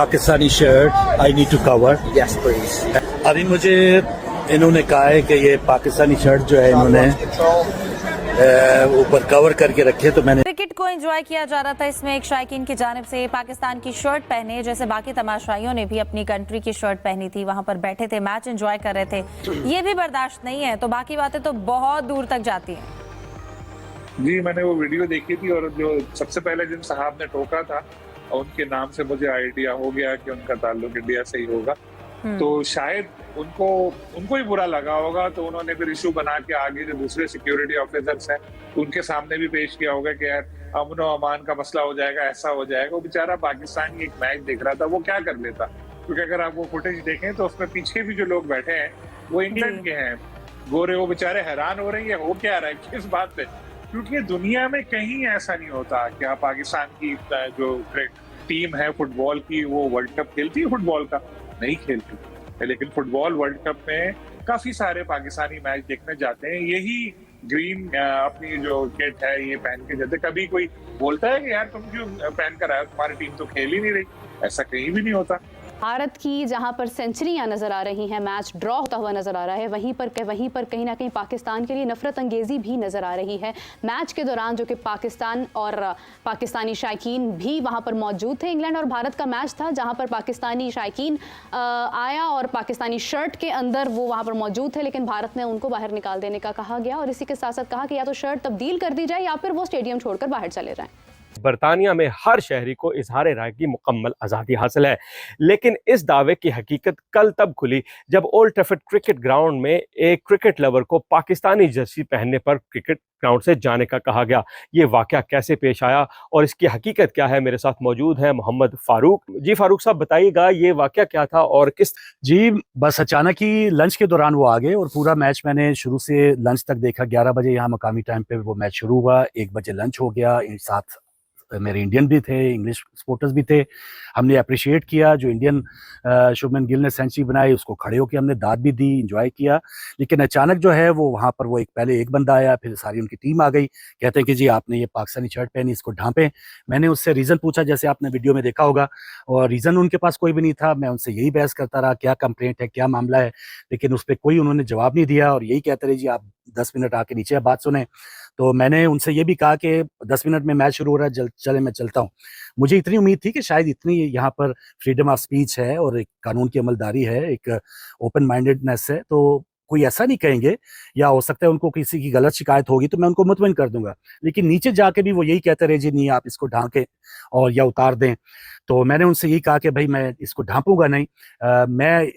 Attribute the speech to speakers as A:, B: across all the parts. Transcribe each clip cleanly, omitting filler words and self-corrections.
A: Pakistani shirt I need to cover.
B: Yes, please.
A: अभी मुझे इन्होंने कहा है कि ये पाकिस्तानी शर्ट जो है इन्होंने ऊपर कवर करके रखे, तो मैंने
C: क्रिकेट को एंजॉय किया जा रहा था। इसमें एक शायकीन की जानिब से पाकिस्तान की शर्ट पहने, जैसे बाकी तमाशाइयों ने भी अपनी कंट्री की शर्ट पहनी थी, वहां पर बैठे थे, मैच एंजॉय कर रहे थे। ये भी बर्दाश्त नहीं है, तो बाकी बातें तो बहुत दूर तक जाती हैं।
D: जी, मैंने वो वीडियो देखी थी और जो सबसे पहले जिन साहब ने टोका था उनके नाम से मुझे आइडिया हो गया कि उनका ताल्लुक इंडिया से ही होगा। तो शायद उनको ही बुरा लगा होगा, तो उन्होंने फिर इशू बना के आगे जो दूसरे सिक्योरिटी ऑफिसर्स हैं उनके सामने भी पेश किया होगा कि यार अमन और अमान का मसला हो जाएगा, ऐसा हो जाएगा। वो बेचारा पाकिस्तान की एक मैच देख रहा था, वो क्या कर लेता, क्योंकि अगर आप वो फुटेज देखें तो उसमें पीछे भी जो लोग बैठे हैं वो इंग्लैंड के हैं, गोरे, वो बेचारे हैरान हो रहे हैं हो क्या रहा है, किस बात पे, क्योंकि दुनिया में कहीं ऐसा नहीं होता कि आप पाकिस्तान की जो टीम है फुटबॉल की वो वर्ल्ड कप खेलती है, फुटबॉल का नहीं खेलती, लेकिन फुटबॉल वर्ल्ड कप में काफी सारे पाकिस्तानी मैच देखने जाते हैं। यही ग्रीन अपनी जो किट है ये पहन के जाते। कभी कोई बोलता है कि यार तुम क्यों पहन कर आए, तुम्हारी टीम तो खेल ही नहीं रही, ऐसा कहीं भी नहीं होता।
E: भारत की जहां पर सेंचुरियां नजर आ रही हैं, मैच ड्रॉ होता हुआ नजर आ रहा है, वहीं पर कहीं ना कहीं पाकिस्तान के लिए नफरत अंगेजी भी नजर आ रही है। मैच के दौरान जो कि पाकिस्तान और पाकिस्तानी शायकीन भी वहां पर मौजूद थे। इंग्लैंड और भारत का मैच था जहां पर पाकिस्तानी शायकीन आया और पाकिस्तानी शर्ट के अंदर वो वहां पर मौजूद थे, लेकिन भारत ने उनको बाहर निकाल देने का कहा गया और इसी के साथ साथ कहा कि या तो शर्ट तब्दील कर दी जाए या फिर वो स्टेडियम छोड़कर बाहर चले जाएं।
F: बरतानिया में हर शहरी को इजहार राय की मुकम्मल आज़ादी हासिल है, लेकिन इस दावे की हकीकत कल तब खुली जब ओल्ड ट्रैफर्ड क्रिकेट ग्राउंड में एक क्रिकेट लवर को पाकिस्तानी जर्सी पहनने पर क्रिकेट ग्राउंड से जाने का कहा गया। ये वाकया कैसे पेश आया और इसकी हकीकत क्या है, मेरे साथ मौजूद है मोहम्मद फारूक। जी फारूक साहब, बताइएगा ये वाकया क्या था और किस।
A: जी, बस अचानक ही लंच के दौरान वो आ गए और पूरा मैच मैंने शुरू से लंच तक देखा। 11 बजे यहाँ मकामी टाइम पे वो मैच शुरू हुआ, 1 बजे लंच हो गया। साथ मेरे इंडियन भी थे, इंग्लिश सपोर्टर्स भी थे। हमने अप्रिशिएट किया जो इंडियन शुभमन गिल ने सेंचुरी बनाई, उसको खड़े होकर हमने दाद भी दी, एंजॉय किया। लेकिन अचानक जो है वो वहाँ पर वो पहले एक बंदा आया, फिर सारी उनकी टीम आ गई, कहते हैं कि जी आपने ये पाकिस्तानी शर्ट पहनी, इसको ढांपें। मैंने उससे रीज़न पूछा, जैसे आपने वीडियो में देखा होगा, और रीज़न उनके पास कोई भी नहीं था। मैं उनसे यही बहस करता रहा, क्या कंप्लेंट है, क्या मामला है, लेकिन उस पर कोई उन्होंने जवाब नहीं दिया और यही कहते रहे जी आप 10 मिनट आके नीचे बात सुने। तो मैंने उनसे ये भी कहा कि 10 मिनट में मैच शुरू हो रहा है, चले मैं चलता हूँ। मुझे इतनी उम्मीद थी कि शायद इतनी यहाँ पर फ्रीडम ऑफ स्पीच है और एक कानून की अमलदारी है, एक ओपन माइंडेडनेस है, तो कोई ऐसा नहीं कहेंगे, या हो सकता है उनको किसी की गलत शिकायत होगी तो मैं उनको मुतमिन कर दूंगा। लेकिन नीचे जाके भी वो यही कहते रहे जी नहीं आप इसको ढांके और या उतार दें। तो मैंने उनसे यही कहा कि भाई मैं इसको ढांपूंगा नहीं, मैं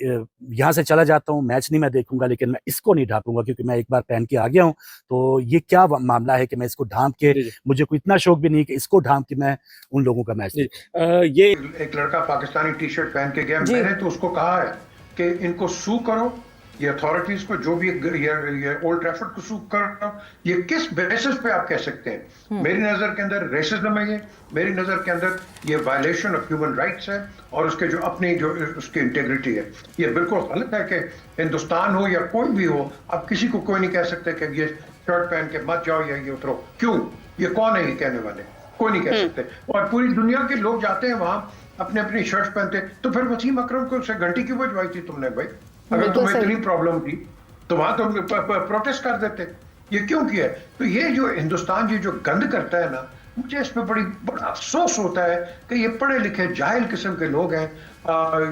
A: यहाँ से चला जाता हूँ, मैच नहीं मैं देखूंगा, लेकिन मैं इसको नहीं ढांपूंगा क्योंकि मैं एक बार पहन के आ गया हूँ। तो ये क्या मामला है कि मैं इसको ढांप के, मुझे कोई इतना शौक भी नहीं कि इसको ढांप के मैं उन लोगों का मैच
G: ये एक लड़का पाकिस्तानी टी शर्ट पहन के गया, मैंने तो उसको कहा है कि इनको सू करो, ये अथॉरिटीज को, जो भी ये ओल्ड ट्रैफर्ड को सू करो। ये किस बेसिस पे आप कह सकते हैं? मेरी नजर के अंदर रेसिज्म है, ये मेरी नजर के अंदर ये वायलेशन ऑफ ह्यूमन राइट्स है और उसके जो अपनी जो उसकी इंटेग्रिटी है, ये बिल्कुल गलत है कि हिंदुस्तान हो या कोई भी हो, आप किसी को कोई नहीं कह सकते कि ये शर्ट पहन के मत जाओ या ये उतरो। क्यों? ये कौन है ये कहने वाले? कोई नहीं कह सकते। और पूरी दुनिया के लोग जाते हैं वहां अपने अपनी शर्ट पहनते। तो फिर वसीम अकरम को से घंटी क्यों बजवाई थी तुमने भाई? अगर तुम्हें इतनी प्रॉब्लम थी तो वहां तुम प्रोटेस्ट कर देते। ये क्यों किया? तो ये जो हिंदुस्तान जी जो गंद करता है ना, मुझे इस पे बड़ा अफसोस होता है कि ये पढ़े लिखे जाहिल किस्म के लोग हैं।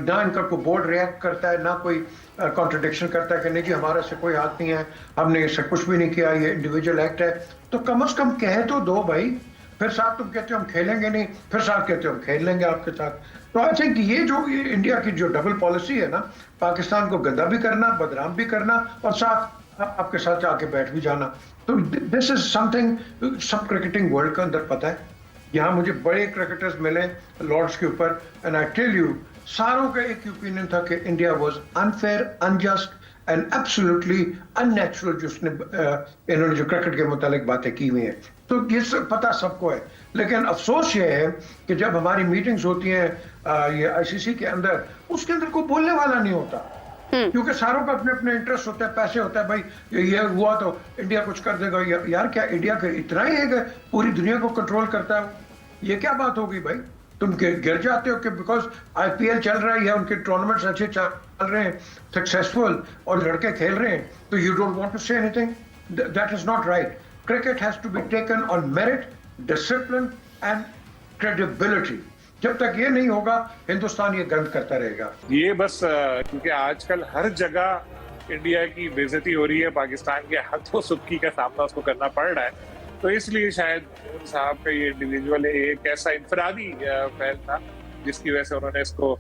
G: ना इनका कोई बोर्ड रिएक्ट करता है, ना कोई कॉन्ट्रडिक्शन करता है कि नहीं जी हमारे से कोई हाथ नहीं है, हमने इससे कुछ भी नहीं किया, ये इंडिविजुअल एक्ट है। तो कम से कम कह तो दो भाई। फिर साथ तुम कहते हो हम खेलेंगे नहीं, फिर साथ कहते हो हम खेल लेंगे आपके साथ। तो आई थिंक ये जो इंडिया की जो डबल पॉलिसी है ना, पाकिस्तान को गंदा भी करना, बदनाम भी करना और साथ आपके साथ आके बैठ भी जाना। तो दिस इज समथिंग सब क्रिकेटिंग वर्ल्ड के अंदर पता है। यहाँ मुझे बड़े क्रिकेटर्स मिले लॉर्ड्स के ऊपर, एंड आई टेल यू सारों का एक ओपिनियन था कि India was unfair, unjust and absolutely unnatural जो उसने इन्होंने जो क्रिकेट के मुतालिक बातें की हुई हैं। तो ये पता सबको है। लेकिन अफसोस ये है कि जब हमारी मीटिंग्स होती हैं ये आईसीसी के अंदर, उसके अंदर कोई बोलने वाला नहीं होता, क्योंकि सारों का अपने अपने इंटरेस्ट होता है, पैसे होता है। भाई ये हुआ तो इंडिया कुछ कर देगा। यार क्या इंडिया का इतना ही है कि पूरी दुनिया को कंट्रोल करता है? ये क्या बात होगी भाई? तुम गिर जाते हो कि बिकॉज आईपीएल चल रही है, उनके टूर्नामेंट्स अच्छे चल रहे हैं, सक्सेसफुल, और लड़के खेल रहे हैं, तो you don't want to say anything? That is not right. Cricket has to be taken on merit, discipline and credibility. जब तक ये नहीं होगा, हिंदुस्तान ये गंद करता रहेगा.
D: ये बस क्योंकि आजकल हर जगह इंडिया की बेइज्जती हो रही है, पाकिस्तान के हाथों सुक्की का सामना उसको करना पड़ रहा है, तो इसलिए शायद उन साहब का ये इंडिविजुअल एक ऐसा इंफरादी पहल था जिसकी वजह से उन्होंने इसको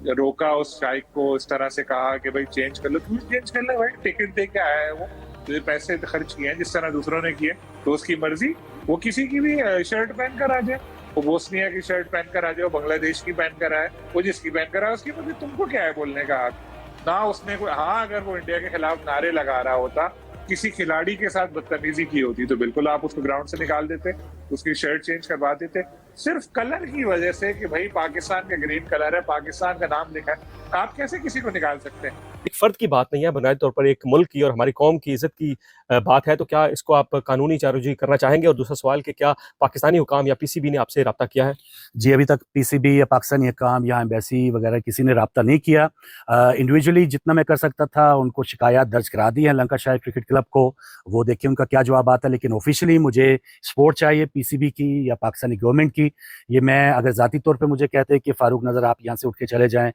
D: रोका, उस शाइक को इस तरह से कहा कि भाई चेंज कर लो. तुम चेंज कर ले भाई, टिकट दे के आया है वो, तो पैसे खर्च किए हैं जिस तरह दूसरों ने किए, तो उसकी मर्जी. वो किसी की भी शर्ट पहन कर आ जाए, वो बोस्निया की शर्ट पहन कर आ जाए, बांग्लादेश की पहन कर आए, वो जिसकी पहन कर आए उसकी मर्जी. तुमको क्या है बोलने का हक? ना उसने कोई, हाँ अगर वो इंडिया के खिलाफ नारे लगा रहा होता, किसी खिलाड़ी के साथ बदतमीजी की होती, तो बिल्कुल आप उसको ग्राउंड से निकाल देते, उसकी शर्ट चेंज करवा देते. सिर्फ कलर की वजह से कि भाई पाकिस्तान का ग्रीन कलर है, पाकिस्तान का नाम लिखा है, आप कैसे किसी को निकाल सकते हैं?
F: एक फर्द की बात नहीं है, बुनियादी तौर पर एक मुल्क की और हमारी कौम की इज्जत की बात है, तो क्या इसको आप कानूनी चाराजोई करना चाहेंगे? और दूसरा सवाल कि क्या पाकिस्तानी हुकाम या पीसीबी ने आपसे रब्ता किया है?
A: जी, अभी तक पीसीबी या पाकिस्तानी हुकाम या एम्बेसी वगैरह किसी ने रब्ता नहीं किया. इंडिविजुअली जितना मैं कर सकता था उनको शिकायत दर्ज करा दी है लंकाशायर क्रिकेट क्लब को, वो देखिए उनका क्या जवाब आता है. लेकिन ऑफिशियली मुझे सपोर्ट चाहिए पीसीबी की या पाकिस्तानी गवर्नमेंट की. ये मैं अगर ज़ाती तौर पे मुझे कहते कि फ़ारूक नज़र आप यहाँ से उठ के चले जाएं,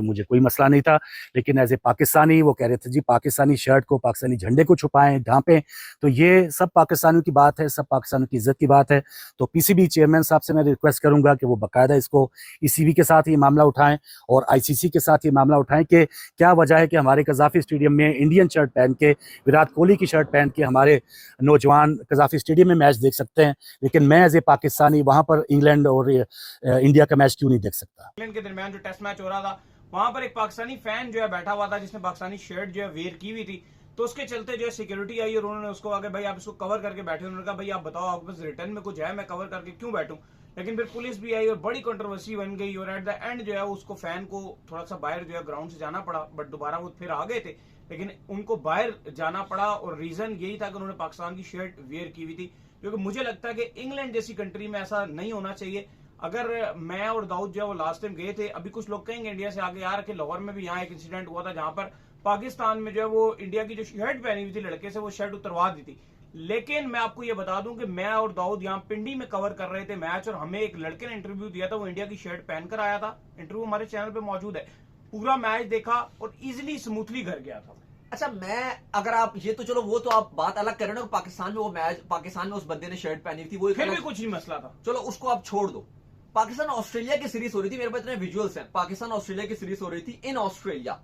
A: मुझे कोई मसला नहीं था. लेकिन एज ए पाकिस्तानी वो कह रहे थे जी पाकिस्तानी शर्ट को, पाकिस्तानी झंडे को छुपाएं, ढांपें, तो ये सब पाकिस्तानियों की बात है, सब पाकिस्तानियों की इज्जत की बात है. तो पीसीबी चेयरमैन साहब से मैं रिक्वेस्ट करूंगा कि वो बाकायदा इसको ईसीबी के साथ ये मामला उठाएं और आईसीसी के साथ ये मामला उठाएं कि क्या वजह है कि हमारे कज़ाफ़ी स्टेडियम में इंडियन शर्ट पहन के, विराट कोहली की शर्ट पहन के हमारे नौजवान कज़ाफ़ी स्टेडियम में मैच देख सकते हैं, लेकिन मैं एज ए पाकिस्तानी वहाँ पर इंग्लैंड और इंडिया का मैच क्यों नहीं देख सकता.
B: इंग्लैंड के दरमियान जो टेस्ट मैच हो रहा था, वहां पर एक पाकिस्तानी फैन जो है बैठा हुआ था जिसने पाकिस्तानी शर्ट जो है वेयर की हुई थी, तो उसके चलते जो है सिक्योरिटी आई और उन्होंने उसको आगे भाई आप इसको कवर करके बैठे. उन्होंने कहा भाई आप बताओ आपके पास रिटर्न में कुछ है, मैं कवर करके क्यों बैठूं. लेकिन फिर पुलिस भी आई और बड़ी कंट्रोवर्सी बन गई और एट द एंड जो है उसको फैन को थोड़ा सा बाहर जो है ग्राउंड से जाना पड़ा, बट दोबारा वो फिर आ गए थे. लेकिन उनको बाहर जाना पड़ा और रीजन यही था कि उन्होंने पाकिस्तान की शर्ट वेयर की हुई थी, क्योंकि मुझे लगता है कि इंग्लैंड जैसी कंट्री में ऐसा नहीं होना चाहिए. अगर मैं और दाऊद जो है वो लास्ट टाइम गए थे, अभी कुछ लोग कहेंगे इंडिया से आगे यार कि लाहौर में भी यहाँ एक इंसिडेंट हुआ था जहां पर पाकिस्तान में जो है वो इंडिया की जो शर्ट पहनी हुई थी लड़के से, वो शर्ट उतरवा दी थी. लेकिन मैं आपको ये बता दूं कि मैं और दाऊद यहाँ पिंडी में कवर कर रहे थे मैच, और हमें एक लड़के ने इंटरव्यू दिया था, वो इंडिया की शर्ट पहनकर आया था. इंटरव्यू हमारे चैनल पे मौजूद है. पूरा मैच देखा और इजिली स्मूथली घर गया था.
H: अच्छा, मैं अगर आप ये तो चलो वो तो आप बात अलग कर रहे हो ना, पाकिस्तान में वो मैच, पाकिस्तान में उस बंदे ने शर्ट पहनी थी, वो
B: फिर भी कुछ नहीं मसला था.
H: चलो उसको आप छोड़ दो. पाकिस्तान ऑस्ट्रेलिया की सीरीज हो रही थी, मेरे पास इतने विजुअल्स हैं, पाकिस्तान ऑस्ट्रेलिया की सीरीज हो रही थी इन ऑस्ट्रेलिया,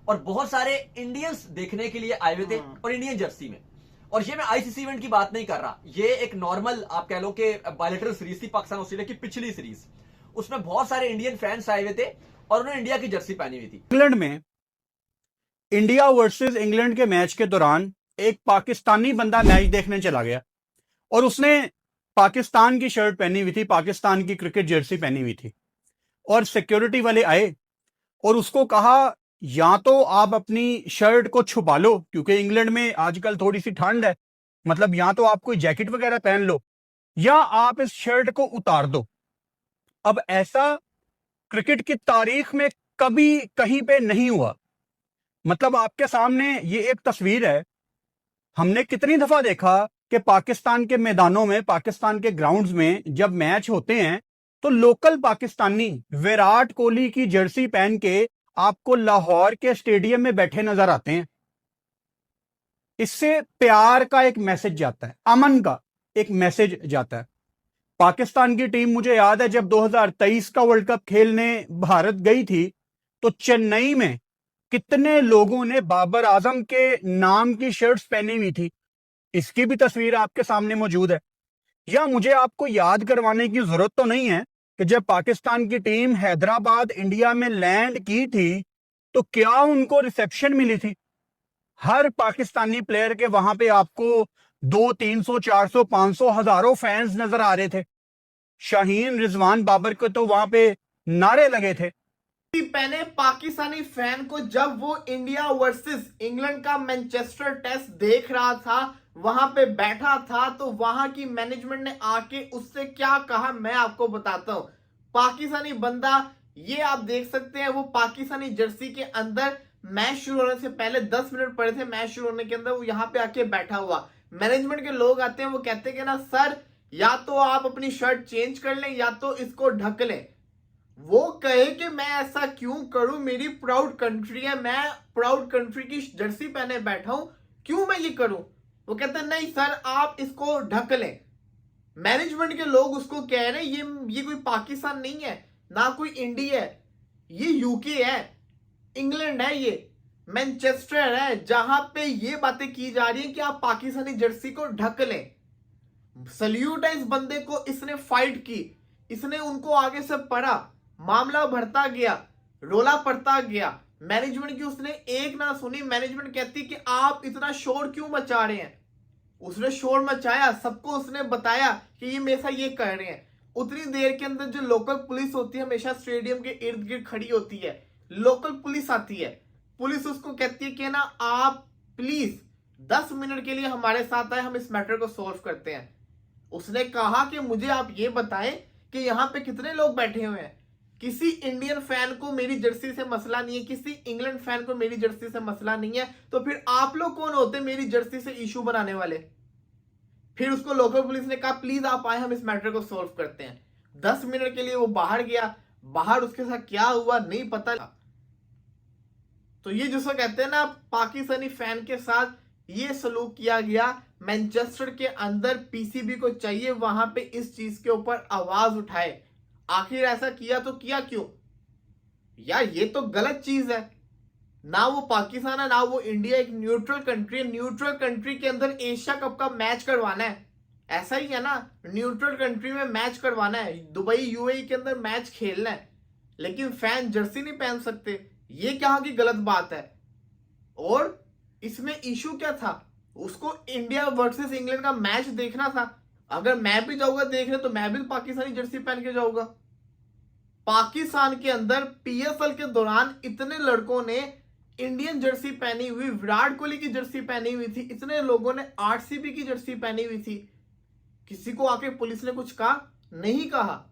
H: और बहुत सारे इंडियंस देखने के लिए आए हुए थे और इंडियन जर्सी में. और ये मैं आईसीसी इवेंट की बात नहीं कर रहा, ये एक नॉर्मल आप कह लो कि बायलैटरल सीरीज थी पाकिस्तान ऑस्ट्रेलिया की पिछली सीरीज. उसमें बहुत सारे इंडियन फैंस आए हुए थे और उन्होंने इंडिया की जर्सी पहनी हुई थी.
I: इंग्लैंड में इंडिया वर्सेस इंग्लैंड के मैच के दौरान एक पाकिस्तानी बंदा मैच देखने चला गया और उसने पाकिस्तान की शर्ट पहनी हुई थी, पाकिस्तान की क्रिकेट जर्सी पहनी हुई थी, और सिक्योरिटी वाले आए और उसको कहा या तो आप अपनी शर्ट को छुपा लो, क्योंकि इंग्लैंड में आजकल थोड़ी सी ठंड है, मतलब या तो आप कोई जैकेट वगैरह पहन लो या आप इस शर्ट को उतार दो. अब ऐसा क्रिकेट की तारीख में कभी कहीं पे नहीं हुआ. मतलब आपके सामने ये एक तस्वीर है. हमने कितनी दफा देखा कि पाकिस्तान के मैदानों में, पाकिस्तान के ग्राउंड्स में जब मैच होते हैं तो लोकल पाकिस्तानी विराट कोहली की जर्सी पहन के आपको लाहौर के स्टेडियम में बैठे नजर आते हैं. इससे प्यार का एक मैसेज जाता है, अमन का एक मैसेज जाता है. पाकिस्तान की टीम, मुझे याद है जब 2023 का वर्ल्ड कप खेलने भारत गई थी तो चेन्नई में कितने लोगों ने बाबर आजम के नाम की शर्ट्स पहनी हुई थी. इसकी भी तस्वीर आपके सामने मौजूद है. या मुझे आपको याद करवाने की जरूरत तो नहीं है कि जब पाकिस्तान की टीम हैदराबाद इंडिया में लैंड की थी तो क्या उनको रिसेप्शन मिली थी. हर पाकिस्तानी प्लेयर के वहां पे आपको 200, 300, 400, 500, हजारों फैंस नजर आ रहे थे. शाहीन, रिजवान, बाबर को तो वहां पे नारे लगे थे.
J: पहले पाकिस्तानी फैन को जब वो इंडिया वर्सेस इंग्लैंड का मैनचेस्टर टेस्ट देख रहा था, वहां पे बैठा था, तो वहां की मैनेजमेंट ने आके उससे क्या कहा मैं आपको बताता हूं. पाकिस्तानी बंदा, ये आप देख सकते हैं, वो पाकिस्तानी जर्सी के अंदर मैच शुरू होने से पहले 10 मिनट पड़े थे मैच शुरू होने के अंदर, वो यहाँ पे आके बैठा हुआ। मैनेजमेंट के लोग आते हैं, वो कहते हैं कि ना सर या तो आप अपनी शर्ट चेंज कर लें या तो इसको ढक लें। वो कहे कि मैं ऐसा क्यों करूं, मेरी प्राउड कंट्री है, मैं प्राउड कंट्री की जर्सी पहने बैठा हूं, क्यों मैं ये करूं? वो कहते हैं नहीं सर आप इसको ढक लें। मैनेजमेंट के लोग उसको कह रहे हैं ये कोई पाकिस्तान नहीं है, ना कोई इंडिया है, ये यूके है, इंग्लैंड है, ये मैनचेस्टर है, जहां पे ये बातें की जा रही है कि आप पाकिस्तानी जर्सी को ढक लें। सल्यूट है इस बंदे को, इसने फाइट की, इसने उनको आगे से पढ़ा, मामला बढ़ता गया, रोला पड़ता गया, मैनेजमेंट की उसने एक ना सुनी। मैनेजमेंट कहती कि आप इतना शोर क्यों मचा रहे हैं? उसने शोर मचाया, सबको उसने बताया कि ये मेरे साथ ये कर रहे हैं। उतनी देर के अंदर जो लोकल पुलिस होती है हमेशा स्टेडियम के इर्द गिर्द खड़ी होती है, लोकल पुलिस आती है, पुलिस उसको कहती है कि ना आप प्लीज 10 मिनट के लिए हमारे साथ आए, हम इस मैटर को सॉल्व करते हैं। उसने कहा कि मुझे आप ये बताएं कि यहाँ पे कितने लोग बैठे हुए हैं, किसी इंडियन फैन को मेरी जर्सी से मसला नहीं है, किसी इंग्लैंड फैन को मेरी जर्सी से मसला नहीं है, तो फिर आप लोग कौन होते मेरी जर्सी से इशू बनाने वाले? फिर उसको लोकल पुलिस ने कहा प्लीज आप आए, हम इस मैटर को सॉल्व करते हैं। 10 मिनट के लिए वो बाहर गया, बाहर उसके साथ क्या हुआ नहीं पता। तो ये जिसको कहते हैं ना पाकिस्तानी फैन के साथ ये सलूक किया गया। मैनचेस्टर के अंदर पीसीबी को चाहिए वहां पे इस चीज के ऊपर आवाज उठाए। आखिर ऐसा किया तो किया क्यों यार? ये तो गलत चीज है। ना वो पाकिस्तान है ना वो इंडिया, एक न्यूट्रल कंट्री है। न्यूट्रल कंट्री के अंदर एशिया कप का मैच करवाना है, ऐसा ही है ना? न्यूट्रल कंट्री में मैच करवाना है, दुबई यूएई के अंदर मैच खेलना है, लेकिन फैन जर्सी नहीं पहन सकते, ये कहाँ की गलत बात है? और इसमें इशू क्या था? उसको इंडिया वर्सेस इंग्लैंड का मैच देखना था। अगर मैं भी जाऊंगा देखने तो मैं भी पाकिस्तानी जर्सी पहन के जाऊंगा। पाकिस्तान के अंदर पीएसएल के दौरान इतने लड़कों ने इंडियन जर्सी पहनी हुई, विराट कोहली की जर्सी पहनी हुई थी, इतने लोगों ने आरसीबी की जर्सी पहनी हुई थी, किसी को आके पुलिस ने कुछ कहा? नहीं कहा।